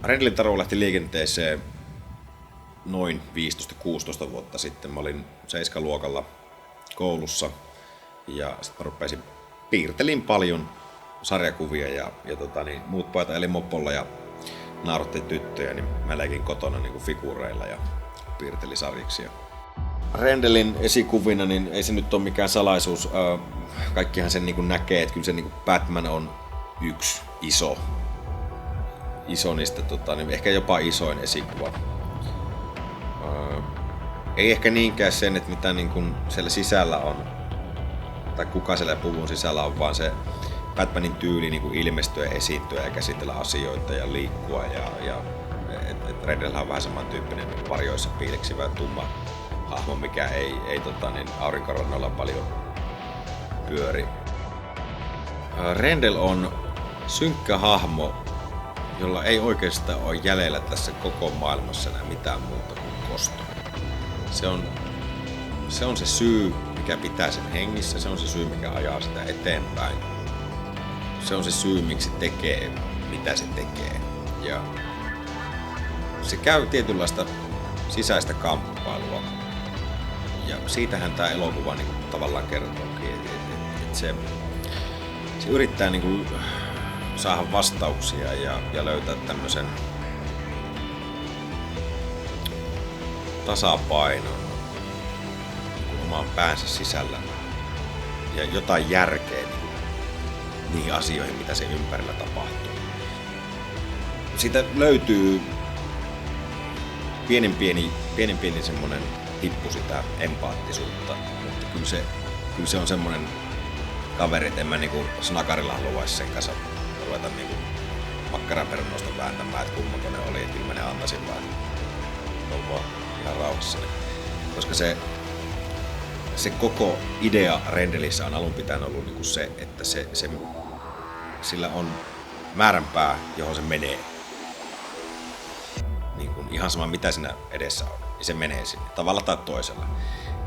Rendelin Taru lähti liikenteeseen noin 15-16 vuotta sitten. Mä olin 7-luokalla koulussa ja sitten rupesin piirtelin paljon sarjakuvia ja muut pojat eli mopolla ja naurattiin tyttöjä, niin mä leikin kotona niin kuin figuureilla ja piirtelin sarjiksia. Rendelin esikuvina, niin ei se nyt ole mikään salaisuus. Kaikkihan sen niin kuin näkee, että kyllä se niin kuin Batman on yksi iso niistä, niin ehkä jopa isoin esikuva. Ei ehkä niinkään sen, että mitä niin kuin siellä sisällä on, tai kuka siellä puvun sisällä on, vaan se Batmanin tyyli niin kuin ilmestyä, esiintyä ja käsitellä asioita ja liikkua. Rendelhän on vähän samantyyppinen varjoissa piileksivä tumma hahmo, mikä ei aurinkorannoilla paljon pyöri. Rendel on synkkä hahmo, jolla ei oikeastaan ole jäljellä tässä koko maailmassa enää mitään muuta kuin kosto. Se on se syy, mikä pitää sen hengissä, se on se syy, mikä ajaa sitä eteenpäin. Se on se syy, miksi tekee, mitä se tekee. Ja se käy tietynlaista sisäistä kamppailua. Ja siitähän tämä elokuva niin kuin tavallaan kertookin, että se yrittää niin kuin saada vastauksia ja löytää tämmöisen tasapainon oman päänsä sisällä ja jotain järkeä niihin asioihin, mitä sen ympärillä tapahtuu. Siitä löytyy pienen pieni semmonen hippu sitä empaattisuutta, mutta kyllä se on semmonen kaveri, että en mä niinku snakarilla haluaisi sen kanssa ruveta niinku makkaraperunoista vääntämään, että kummako ne oli, että kyllä mä ne antaisin vaan vaan ihan rauhassa. Koska se koko idea Rendelissä on alun pitäen ollut niinku se, että sillä on määränpää, johon se menee. Niin kuin ihan sama mitä siinä edessä on, niin se menee sinne tavalla tai toisella.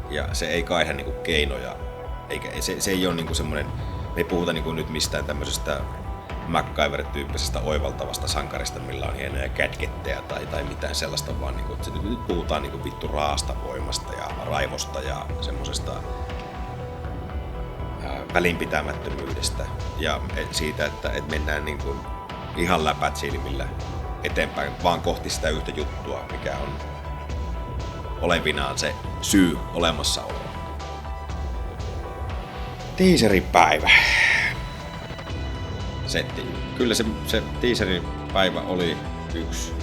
Ja se ei kaihda niinku keinoja, eikä se ei ole niinku semmoinen, me ei puhuta niinku nyt mistään tämmöisestä MacGyver-tyyppisestä oivaltavasta sankarista, millä on hienoja gadgetteja tai mitään sellaista, vaan niinku, nyt puhutaan niinku vittu raasta voimasta ja raivosta ja semmosesta välinpitämättömyydestä ja siitä, että mennään niinku ihan läpät silmillä eteenpäin vaan kohti sitä yhtä juttua, mikä on olevinaan se syy olemassaoloon. Teaseripäivä. Kyllä se teaseripäivä oli yksi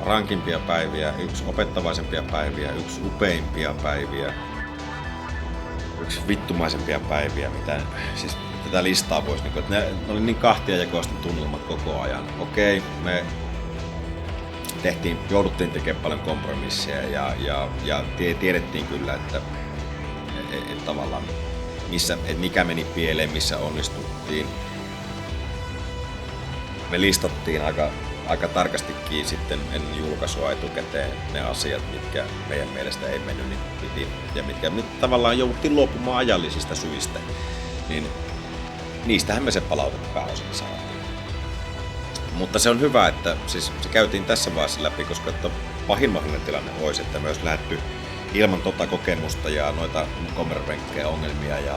rankimpia päiviä, yksi opettavaisempia päiviä, yksi upeimpia päiviä, yksi vittumaisempia päiviä, mitä siis tätä listaa voisi, että ne oli niin kahtiajakoisten tunnelmat koko ajan. Okei, me jouduttiin tekemään paljon kompromisseja ja tiedettiin kyllä, että tavallaan mikä meni pieleen, missä onnistuttiin. Me listattiin aika tarkastikin sitten ennen julkaisua etukäteen ne asiat, mitkä meidän mielestä ei mennyt niin piti ja mitkä tavallaan jouduttiin luopumaan ajallisista syistä. Niin niistähän me se palautetta pääosin saatiin. Mutta se on hyvä, että siis se käytiin tässä vaiheessa läpi, koska pahin mahdollinen tilanne olisi, että me olisi lähdetty ilman kokemusta ja noita kommervenkkejä ongelmia ja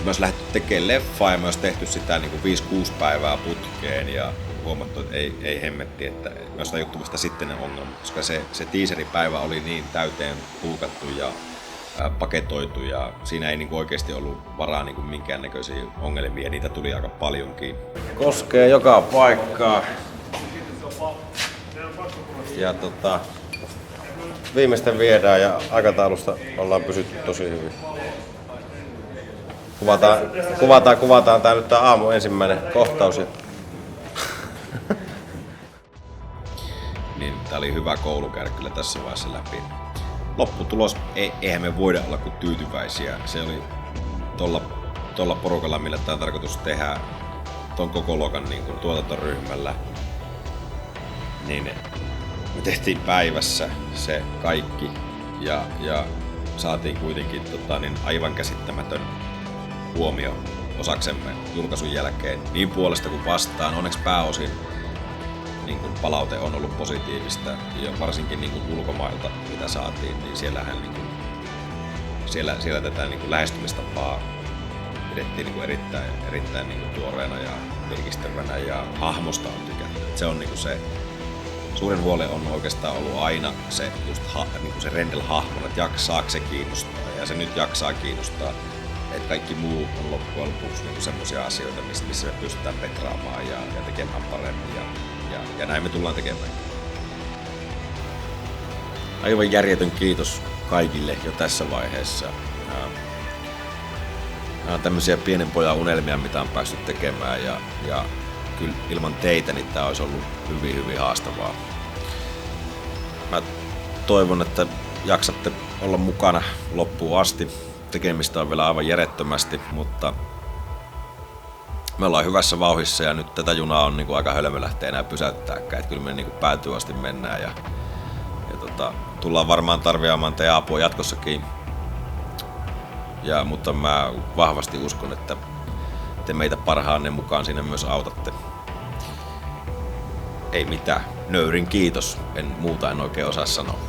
me olisi lähdetty tekemään leffaa ja me olisi tehty sitä niin kuin 5-6 päivää putkeen ja huomattu, että ei hemmetti, että me olisi tajuttu vasta sitten ne ongelmat, koska se teaseripäivä oli niin täyteen puukattu ja paketoitu ja siinä ei niinku oikeasti ollut varaa niinku minkäännäköisiä ongelmia ja niitä tuli aika paljonkin. Koskee joka paikkaa. Ja viimeisten viedään ja aikataulusta ollaan pysytty tosi hyvin. Kuvataan tää nyt tää aamu ensimmäinen kohtaus. Niin tää oli hyvä koulu käydä kyllä tässä vaiheessa läpi. Lopputulos, eihän me voida olla kuin tyytyväisiä. Se oli tuolla porukalla, millä tämä on tarkoitus tehdä ton koko luokan niin kuin tuotantoryhmällä. Niin me tehtiin päivässä se kaikki ja saatiin kuitenkin aivan käsittämätön huomio osaksemme julkaisun jälkeen niin puolesta kuin vastaan. Onneksi pääosin niin kuin palaute on ollut positiivista ja varsinkin niin kuin ulkomailta mitä saatiin, niin siellähän niin kuin, siellä tätä niin kuin lähestymistapaa pidettiin niin kuin erittäin niin kuin tuoreena ja virkistävänä ja hahmosta on tykätty. Se on niin kuin se suurin huoli on oikeastaan ollut aina se, just niin kuin se Rendell-hahmon, että jaksaako se kiinnostaa ja se nyt jaksaa kiinnostaa. Että kaikki muu on loppujen lopuksi niin semmoisia asioita, missä me pystytään petraamaan ja tekemään paremmin ja näin me tullaan tekemään. Aivan järjetön kiitos kaikille jo tässä vaiheessa. Nämä on tämmöisiä pienen pojan unelmia, mitä on päässyt tekemään ja kyllä ilman teitä niin tämä olisi ollut hyvin haastavaa. Mä toivon, että jaksatte olla mukana loppuun asti. Tekemistä on vielä aivan järjettömästi, mutta me ollaan hyvässä vauhdissa ja nyt tätä junaa on niin kuin aika hölmö lähteä enää pysäyttääkään. Että kyllä me niin kuin päätyy asti mennään ja tullaan varmaan tarvitsemaan teidän apua jatkossakin. Mutta mä vahvasti uskon, että te meitä parhaanne mukaan siinä myös autatte. Ei mitään. Nöyrin kiitos. En muuta en oikein osaa sanoa.